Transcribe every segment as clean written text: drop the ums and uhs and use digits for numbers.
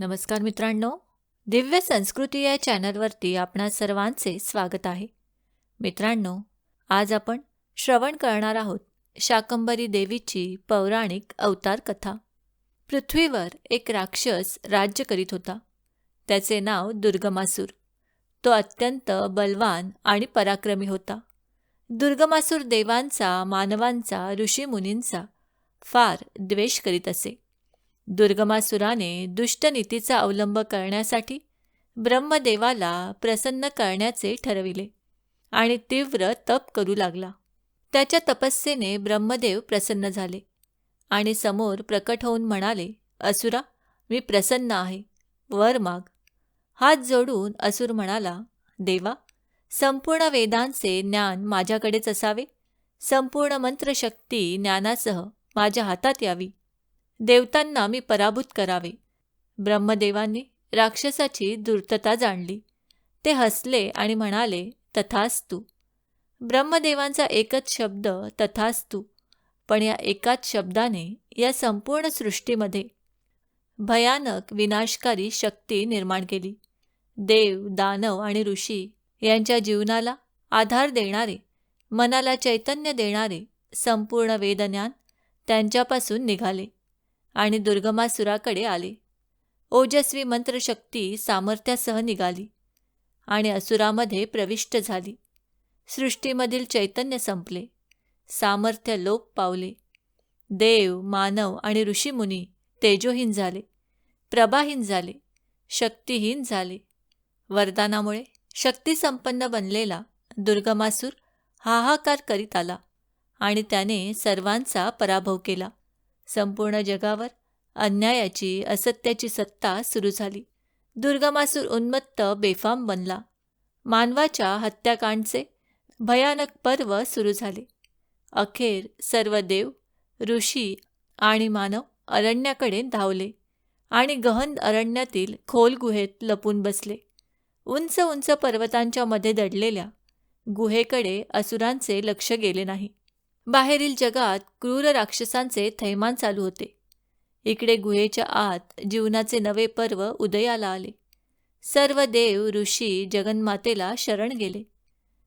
नमस्कार मित्रांनो, दिव्य संस्कृती या चॅनलवरती आपणा सर्वांचे स्वागत आहे. मित्रांनो, आज आपण श्रवण करणार आहोत शाकंभरी देवीची पौराणिक अवतार कथा. पृथ्वीवर एक राक्षस राज्य करीत होता. त्याचे नाव दुर्गमासूर. तो अत्यंत बलवान आणि पराक्रमी होता. दुर्गमासूर देवांचा, मानवांचा, ऋषीमुनींचा फार द्वेष करीत असे. दुर्गमासुराने दुष्ट नीतीचा अवलंब करण्यासाठी ब्रह्मदेवाला प्रसन्न करण्याचे ठरविले आणि तीव्र तप करू लागला. त्याच्या तपस्येने ब्रह्मदेव प्रसन्न झाले आणि समोर प्रकट होऊन म्हणाले, असुरा, मी प्रसन्न आहे, वर माग. हात जोडून असुर म्हणाला, देवा, संपूर्ण वेदांचे ज्ञान माझ्याकडेच असावे, संपूर्ण मंत्रशक्ती ज्ञानासह माझ्या हातात यावी, देवतांना मी पराभूत करावे. ब्रह्मदेवांनी राक्षसाची धूर्तता जाणली. ते हसले आणि म्हणाले, तथास्तु. ब्रह्मदेवांचा एकच शब्द तथास्तु, पण या एकाच शब्दाने या संपूर्ण सृष्टीमध्ये भयानक विनाशकारी शक्ती निर्माण केली. देव, दानव आणि ऋषी यांच्या जीवनाला आधार देणारे, मनाला चैतन्य देणारे संपूर्ण वेदज्ञान त्यांच्यापासून निघाले आणि दुर्गमासुराकडे आले. ओजस्वी मंत्रशक्ती सामर्थ्यासह निघाली आणि असुरामध्ये प्रविष्ट झाली. सृष्टीमधील चैतन्य संपले, सामर्थ्य लोप पावले. देव, मानव आणि ऋषीमुनी तेजोहीन झाले, प्रभाहीन झाले, शक्तिहीन झाले. वरदानामुळे शक्तिसंपन्न बनलेला दुर्गमासूर हाहाकार करीत आला आणि त्याने सर्वांचा पराभव केला. संपूर्ण जगावर अन्यायाची, असत्याची सत्ता सुरू झाली. दुर्गमासूर उन्मत्त, बेफाम बनला. मानवाच्या हत्याकांडचे भयानक पर्व सुरू झाले. अखेर सर्व देव, ऋषी आणि मानव अरण्याकडे धावले आणि गहन अरण्यातील खोल गुहेत लपून बसले. उंच उंच पर्वतांच्या मध्ये दडलेल्या गुहेकडे असुरांचे लक्ष गेले नाही. बाहेरील जगात क्रूर राक्षसांचे थैमान चालू होते. इकडे गुहेच्या आत जीवनाचे नवे पर्व उदयाला आले. सर्व देव, ऋषी जगन्मातेला शरण गेले.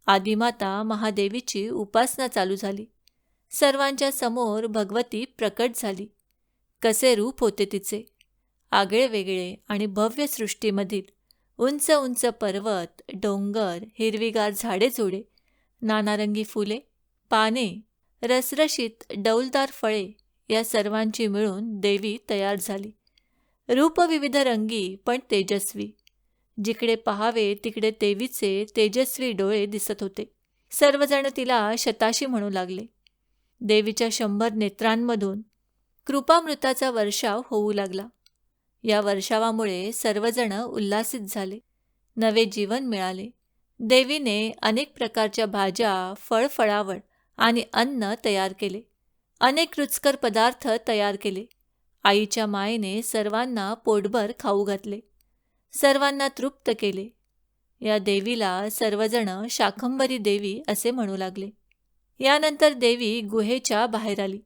आदिमाता महादेवीची उपासना चालू झाली. सर्वांच्या समोर भगवती प्रकट झाली. कसे रूप होते तिचे! आगळे वेगळे आणि भव्य सृष्टीमधील उंच उंच पर्वत, डोंगर, हिरवीगार झाडेझुडे, नानारंगी फुले, पाने, रसरशीत डौलदार फळे या सर्वांची मिळून देवी तयार झाली. रूप विविध रंगी पण तेजस्वी. जिकडे पहावे तिकडे देवीचे तेजस्वी डोळे दिसत होते. सर्वजण तिला शताशी म्हणू लागले. देवीच्या 100 नेत्रांमधून कृपामृताचा वर्षाव होऊ लागला. या वर्षावामुळे सर्वजण उल्हासित झाले. नवे जीवन मिळाले. देवीने अनेक प्रकारच्या भाज्या, फळफळावळ आणि अन्न तयार केले. अनेक रुचकर पदार्थ तयार केले. आईच्या मायेने सर्वांना पोटभर खाऊ घातले. सर्वांना तृप्त केले. या देवीला सर्वजण शाकंभरी देवी असे म्हणू लागले. यानंतर देवी गुहेच्या बाहेर आली.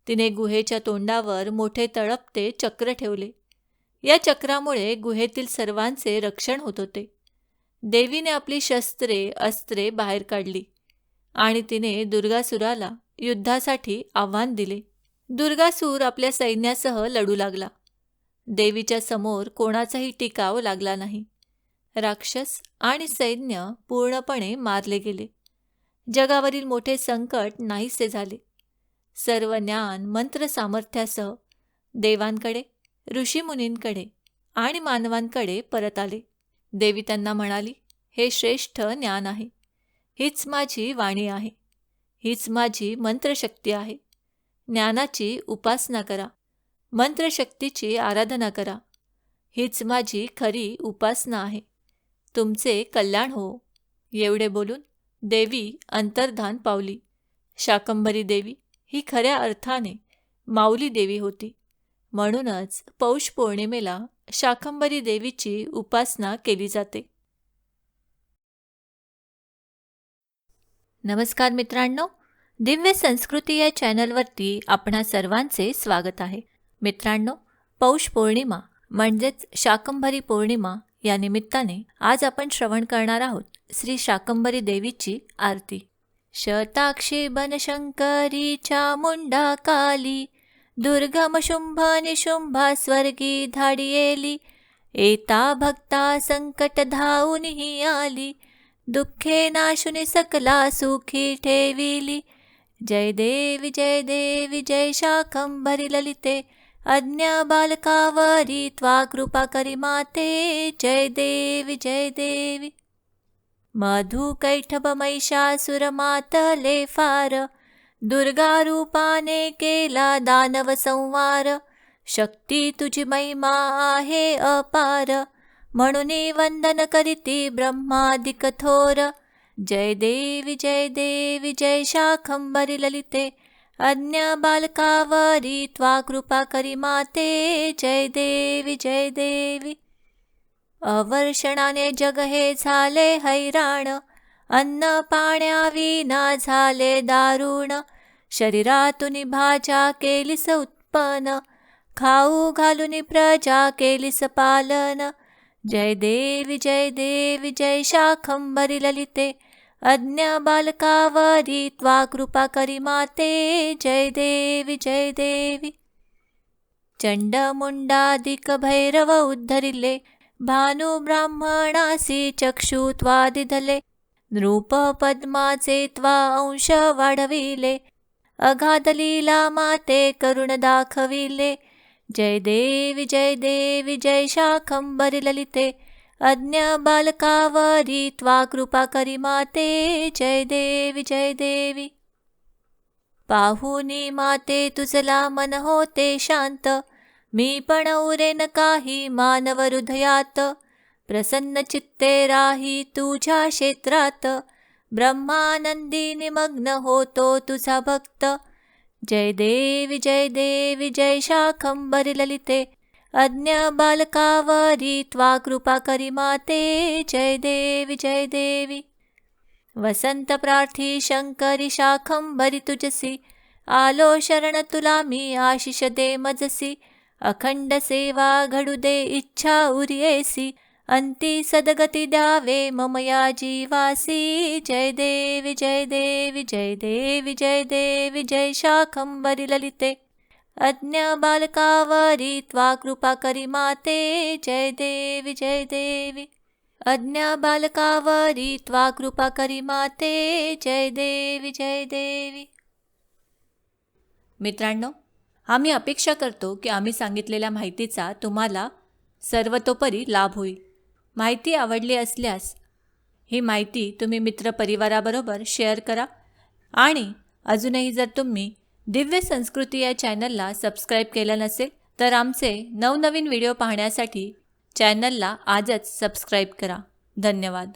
तिने गुहेच्या तोंडावर मोठे तळपते चक्र ठेवले. या चक्रामुळे गुहेतील सर्वांचे रक्षण होत होते. देवीने आपली शस्त्रे, अस्त्रे बाहेर काढली आणि तिने दुर्गासुराला युद्धासाठी आव्हान दिले. दुर्गासूर आपल्या सैन्यासह लढू लागला. देवीच्या समोर कोणाचाही टिकाव लागला नाही. राक्षस आणि सैन्य पूर्णपणे मारले गेले. जगावरील मोठे संकट नाहीसे झाले. सर्व ज्ञान, मंत्र सामर्थ्यासह देवांकडे, ऋषीमुनींकडे आणि मानवांकडे परत आले. देवी त्यांना म्हणाली, हे श्रेष्ठ ज्ञान आहे. हीच माझी वाणी आहे. हीच माझी मंत्रशक्ती आहे. ज्ञानाची उपासना करा. मंत्रशक्तीची आराधना करा. हीच माझी खरी उपासना आहे. तुमचे कल्याण हो. एवढे बोलून देवी अंतर्धान पावली. शाकंभरी देवी ही खऱ्या अर्थाने माऊली देवी होती. म्हणूनच पौष पौर्णिमेला शाकंभरी देवीची उपासना केली जाते. नमस्कार मित्रांनो, दिव्य संस्कृती या चॅनलवरती आपणा सर्वांचे स्वागत आहे. मित्रांनो, पौष पौर्णिमा म्हणजेच शाकंभरी पौर्णिमा या निमित्ताने आज आपण श्रवण करणार आहोत श्री शाकंभरी देवीची आरती. शताक्षी बनशंकरी चामुंडा काली, दुर्गम शुंभ निशुंभा स्वर्गी धाडियेली, एता भक्ता संकट धावून ही आली, दुःखे नाशुनी सकला सुखी ठेविली. जय देवी जय देवी जय शाकंभरी ललिते, अज्ञा बालकावरी त्वा कृपा करी माते. जय देवी जय देवी. मधु कैठब महिषासुर मातले फार, दुर्गा रूपाने केला दानव संवार. शक्ती तुझी महिमा आहे अपार, म्हणून वंदन करीती ब्रह्मादिक थोर. जय देवी जय शाकंभरी ललिते, अज्ञा बालकावरी त्वा कृपा करी माते. जय देवी. अवर्षणाने जग हे झाले हैराण, अन्न पाण्याविना झाले दारुण. शरीरातून भाज्या केलीस उत्पन्न, खाऊ घालून प्रजा केलीस पालन. जय देवी जय शाकंभरी ललिते, अज्ञा बालकावरी त्वा कृपा करी माते. जय देवी. चंडमुंडादिक भैरव उद्धरिले, भानु ब्राह्मणासी चक्षु त्वा दिधले. नृप पद्माचे त्वा अंश वाढविले, अगाध लीला माते करुण दाखविले. जय देवी जय शाकंभरी ललिते, अज्ञा बालकावरी त्वा कृपा करी माते. जय देवी. पाहुनी माते तुझला मन होते शांत, मी पण उरेन काही मानव हृदयात. प्रसन्न चित्ते राही तुझ्या क्षेत्रात, ब्रह्मानंदी निमग्न होतो तुझा भक्त. जय देवी जय शाकंभरी ललिते, अज्ञा बालकावरी त्वा कृपा करी माते. जय देवी. वसंत प्रार्थी शंकरी शाकंभरी तुझसी, आलो शरण तुला मी आशिष दे मजसी. अखंड सेवा घडू दे इच्छा उरियेसी, अंती सद्गती द्यावे मम या जीवासी. जय देवी जय शाकंभरी ललिते, अज्ञा बालकावरी त्वा कृपा करी माते. जय देवी. अज्ञा बालकावरी त्वा कृपा करी माते. जय देवी. मित्रांनो, आम्ही अपेक्षा करतो की आम्ही सांगितलेल्या माहितीचा तुम्हाला सर्वतोपरी लाभ होईल. माहिती आवडली असल्यास ही माहिती तुम्ही मित्रपरिवाराबरोबर शेअर करा. आणि अजूनही जर तुम्ही दिव्य संस्कृती या चॅनलला सबस्क्राईब केलं नसेल तर आमचे नवनवीन व्हिडिओ पाहण्यासाठी चॅनलला आजच सबस्क्राईब करा. धन्यवाद.